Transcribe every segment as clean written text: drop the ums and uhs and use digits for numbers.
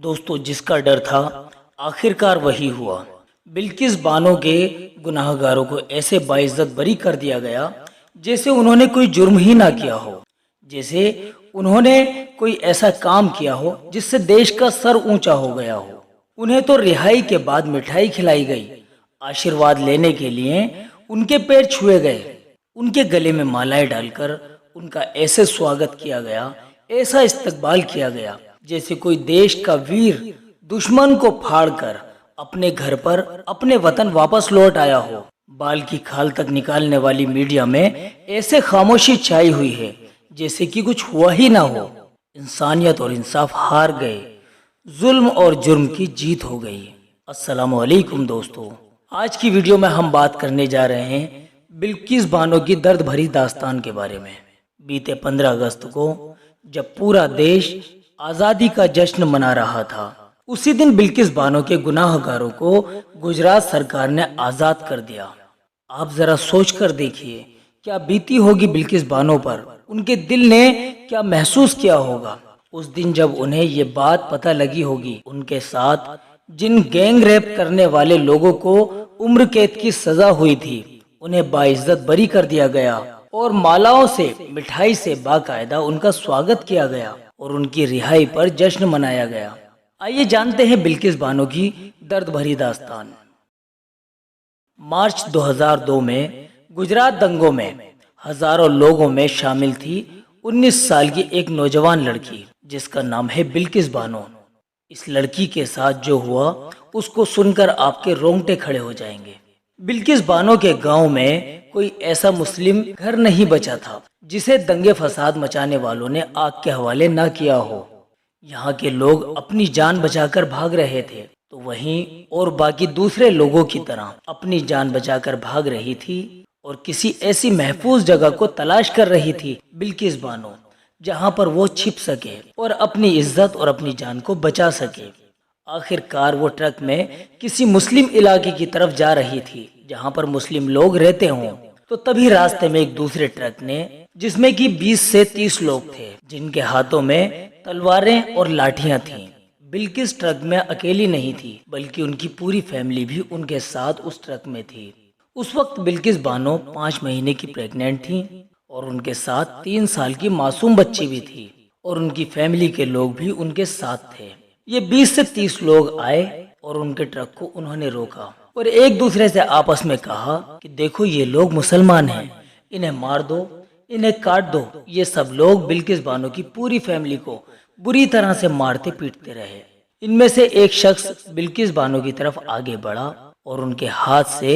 दोस्तों, जिसका डर था आखिरकार वही हुआ। बिल्किस बानो के गुनाहगारों को ऐसे बाइज्जत बरी कर दिया गया जैसे उन्होंने कोई जुर्म ही ना किया हो, जैसे उन्होंने कोई ऐसा काम किया हो जिससे देश का सर ऊंचा हो गया हो। उन्हें तो रिहाई के बाद मिठाई खिलाई गई, आशीर्वाद लेने के लिए उनके पैर छुए गए, उनके गले में मालाएं डालकर उनका ऐसे स्वागत किया गया, ऐसा इस्तकबाल किया गया जैसे कोई देश का वीर दुश्मन को फाड़कर अपने घर पर, अपने वतन वापस लौट आया हो। बाल की खाल तक निकालने वाली मीडिया में ऐसे खामोशी छाई हुई है जैसे कि कुछ हुआ ही ना हो। इंसानियत और इंसाफ हार गए, जुल्म और जुर्म की जीत हो गई। अस्सलामु अलैकुम दोस्तों, आज की वीडियो में हम बात करने जा रहे हैं बिल्किस बानो की दर्द भरी दास्तान के बारे में। बीते 15 अगस्त को जब पूरा देश आज़ादी का जश्न मना रहा था, उसी दिन बिल्किस बानो के गुनाहगारों को गुजरात सरकार ने आज़ाद कर दिया। आप जरा सोच कर देखिए, क्या बीती होगी बिल्किस बानो पर, उनके दिल ने क्या महसूस किया होगा उस दिन जब उन्हें ये बात पता लगी होगी। उनके साथ जिन गैंग रेप करने वाले लोगों को उम्र कैद की सजा हुई थी, उन्हें बाइज्जत बरी कर दिया गया और मालाओं से, मिठाई से बाकायदा उनका स्वागत किया गया और उनकी रिहाई पर जश्न मनाया गया। आइए जानते हैं बिल्किस बानो की दर्द भरी दास्तान। मार्च 2002 में गुजरात दंगों में हजारों लोगों में शामिल थी 19 साल की एक नौजवान लड़की जिसका नाम है बिल्किस बानो। इस लड़की के साथ जो हुआ उसको सुनकर आपके रोंगटे खड़े हो जाएंगे। बिल्किस बानो के गांव में कोई ऐसा मुस्लिम घर नहीं बचा था जिसे दंगे फसाद मचाने वालों ने आग के हवाले ना किया हो। यहाँ के लोग अपनी जान बचाकर भाग रहे थे, तो वहीं और बाकी दूसरे लोगों की तरह अपनी जान बचाकर भाग रही थी और किसी ऐसी महफूज जगह को तलाश कर रही थी बिल्किस बानो, जहाँ पर वो छिप सके और अपनी इज्जत और अपनी जान को बचा सके। आखिरकार वो ट्रक में किसी मुस्लिम इलाके की तरफ जा रही थी जहाँ पर मुस्लिम लोग रहते हों, तो तभी रास्ते में एक दूसरे ट्रक ने, जिसमें कि 20 से 30 लोग थे जिनके हाथों में तलवारें और लाठियां थीं। बिल्किस ट्रक में अकेली नहीं थी, बल्कि उनकी पूरी फैमिली भी उनके साथ उस ट्रक में थी। उस वक्त बिल्किस बानो 5 महीने की प्रेग्नेंट थी और उनके साथ 3 साल की मासूम बच्ची भी थी और उनकी फैमिली के लोग भी उनके साथ थे। ये 20 से 30 लोग आए और उनके ट्रक को उन्होंने रोका और एक दूसरे से आपस में कहा कि देखो, ये लोग मुसलमान हैं, इन्हें मार दो, इन्हें काट दो। ये सब लोग बिल्किस बानो की पूरी फैमिली को बुरी तरह से मारते पीटते रहे। इनमें से एक शख्स बिल्किस बानो की तरफ आगे बढ़ा और उनके हाथ से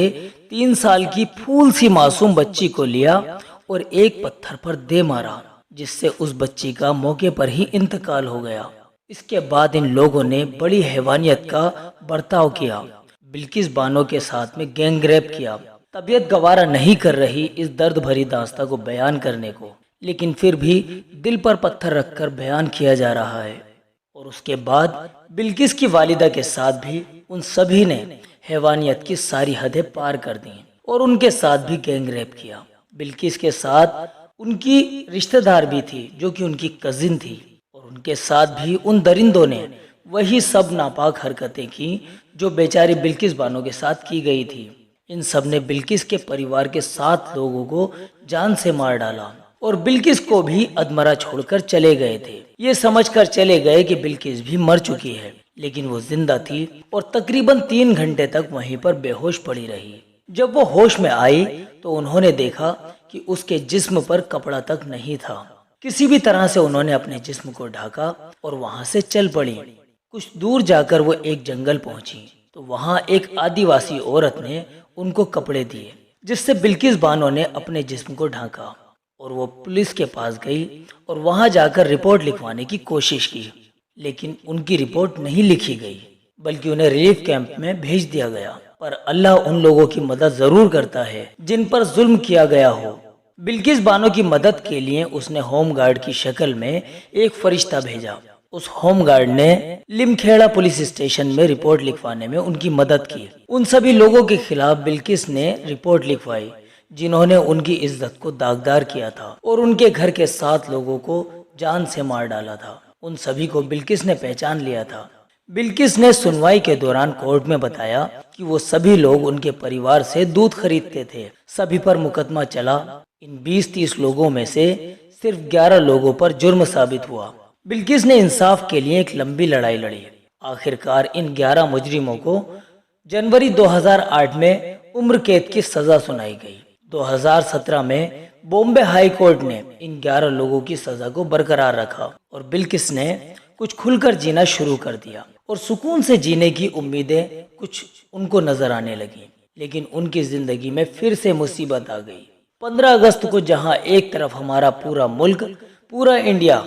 3 साल की फूल सी मासूम बच्ची को लिया और एक पत्थर पर दे मारा, जिससे उस बच्ची का मौके पर ही इंतकाल हो गया। इसके बाद इन लोगों ने बड़ी हैवानियत का बर्ताव किया, बिल्किस बानो के साथ में गैंग रेप किया। तबीयत गवारा नहीं कर रही इस दर्द भरी दास्तां को बयान करने को, लेकिन फिर भी दिल पर पत्थर रखकर बयान किया जा रहा है। और उसके बाद बिल्किस की वालिदा के साथ भी उन सभी ने हैवानियत की सारी हदें पार कर दी और उनके साथ भी गैंग रेप किया। बिल्किस के साथ उनकी रिश्तेदार भी थी जो कि उनकी कजिन थी और उनके साथ भी उन दरिंदों ने वही सब नापाक हरकतें की जो बेचारी बिल्किस बानो के साथ की गई थी। इन सब ने बिल्किस के परिवार के 7 लोगों को जान से मार डाला और बिल्किस को भी अधमरा छोड़कर चले गए थे। ये समझकर चले गए कि बिल्किस भी मर चुकी है, लेकिन वो जिंदा थी और तकरीबन 3 घंटे तक वहीं पर बेहोश पड़ी रही। जब वो होश में आई तो उन्होंने देखा कि उसके जिस्म पर कपड़ा तक नहीं था। किसी भी तरह से उन्होंने अपने जिस्म को ढका और वहां से चल पड़ी। कुछ दूर जाकर वो एक जंगल पहुंची तो वहां एक आदिवासी औरत ने उनको कपड़े दिए, जिससे बिल्किस बानो ने अपने जिस्म को ढांका और वो पुलिस के पास गई और वहां जाकर रिपोर्ट लिखवाने की कोशिश की, लेकिन उनकी रिपोर्ट नहीं लिखी गई, बल्कि उन्हें रिलीफ कैंप में भेज दिया गया। पर अल्लाह उन लोगों की मदद जरूर करता है जिन पर जुल्म किया गया हो। बिल्किस बानो की मदद के लिए उसने होमगार्ड की शक्ल में एक फरिश्ता भेजा। उस होमगार्ड ने लिमखेड़ा पुलिस स्टेशन में रिपोर्ट लिखवाने में उनकी मदद की। उन सभी लोगों के खिलाफ बिल्किस ने रिपोर्ट लिखवाई जिन्होंने उनकी इज्जत को दागदार किया था और उनके घर के 7 लोगों को जान से मार डाला था। उन सभी को बिल्किस ने पहचान लिया था। बिल्किस ने सुनवाई के दौरान कोर्ट में बताया कि वो सभी लोग उनके परिवार से दूध खरीदते थे। सभी पर मुकदमा चला। इन 20-30 लोगों में से सिर्फ 11 लोगों पर जुर्म साबित हुआ। बिल्किस ने इंसाफ के लिए एक लंबी लड़ाई लड़ी। आखिरकार इन 11 मुजरिमों को जनवरी 2008 में उम्र कैद की सजा सुनाई गई। 2017 में बॉम्बे हाई कोर्ट ने इन 11 लोगों की सजा को बरकरार रखा और बिल्किस ने कुछ खुलकर जीना शुरू कर दिया और सुकून से जीने की उम्मीदें कुछ उनको नजर आने लगी। लेकिन उनकी जिंदगी में फिर से मुसीबत आ गई। 15 अगस्त को जहां एक तरफ हमारा पूरा मुल्क, पूरा इंडिया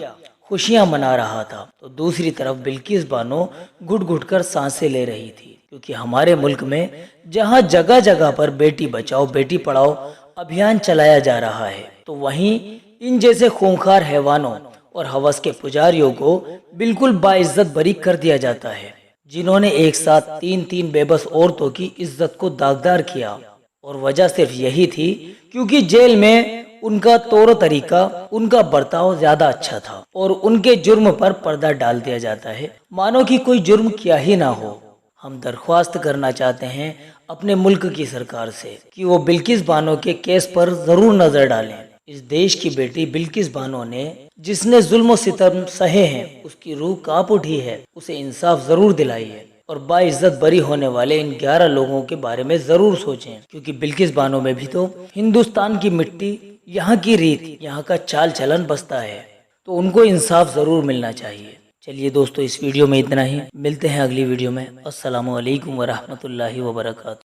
खुशियां मना रहा था, तो दूसरी तरफ बिल्किस बानो घुट घुट कर सांसें ले रही थी। क्योंकि हमारे मुल्क में जहां जगह जगह पर बेटी बचाओ बेटी पढ़ाओ अभियान चलाया जा रहा है, तो वहीं इन जैसे खूंखार हैवानों और हवस के पुजारियों को बिल्कुल बाइज्जत बरी कर दिया जाता है, जिन्होंने एक साथ 3 बेबस औरतों की इज्जत को दागदार किया। और वजह सिर्फ यही थी क्योंकि जेल में उनका तौर तरीका, उनका बर्ताव ज्यादा अच्छा था और उनके जुर्म पर पर्दा डाल दिया जाता है, मानो कि कोई जुर्म किया ही ना हो। हम दरख्वास्त करना चाहते हैं अपने मुल्क की सरकार से कि वो बिल्किस बानो के केस पर जरूर नजर डालें। इस देश की बेटी बिल्किस बानो ने जिसने जुल्म सितम सहे हैं, उसकी रूह कांप उठी है। उसे इंसाफ जरूर दिलाइए और बाइज्जत बरी होने वाले इन 11 लोगों के बारे में जरूर सोचें, क्योंकि बिल्किस बानो में भी तो हिंदुस्तान की मिट्टी, यहाँ की रीत, यहाँ का चाल चलन बसता है, तो उनको इंसाफ जरूर मिलना चाहिए। चलिए दोस्तों, इस वीडियो में इतना ही। मिलते हैं अगली वीडियो में। अस्सलामु अलैकुम वरहमतुल्लाहि वबरकातुहू।